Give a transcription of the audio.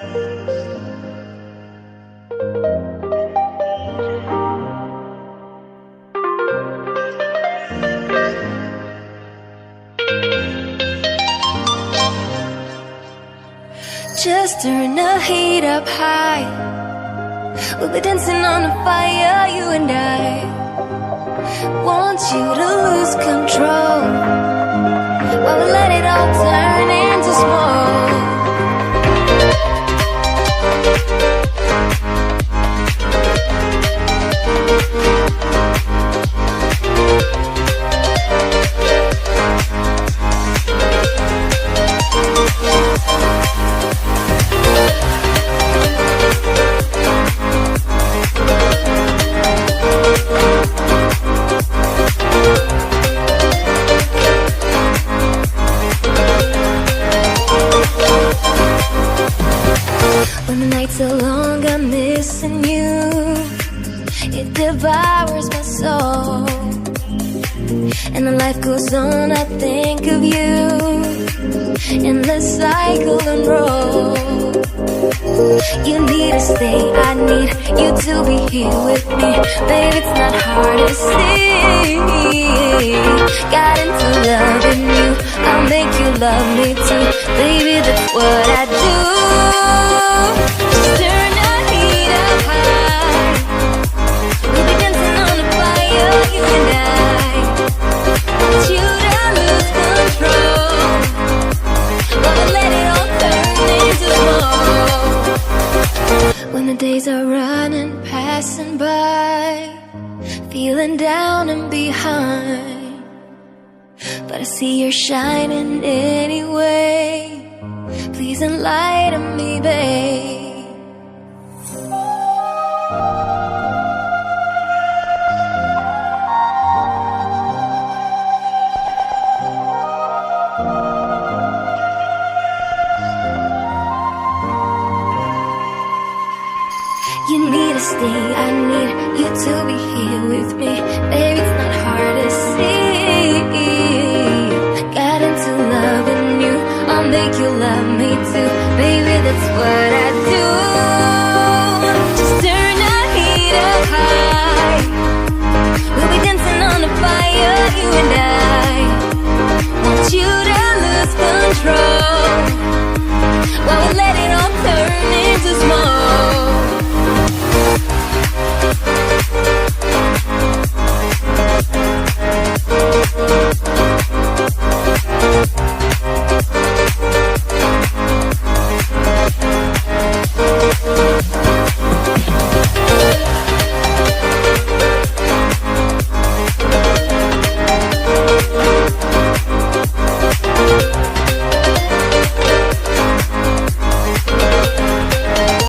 Just turn the heat up high. We'll be dancing on the fire, you and I. Want you to lose control while we let it all turn into smoke. When the nights are long, I'm missing you. It devours my soul. And the life goes on, I think of you. In the cycle and roll. You need to stay, I need you to be here with me. Baby, it's not hard to see. Got into loving you, I'll make you love me too. Baby, that's what I do. Just turn the heat up high. We'll be dancing on the fire, you and I. Want you to lose control while we let it all turn into smoke. When the days are running, passing by, feeling down and behind, but I see you're shining anyway. Please enlighten me, babe. You need to stay, I need you to be here with me. Baby, it's not hard to see. Got into loving you, I'll make you love me too.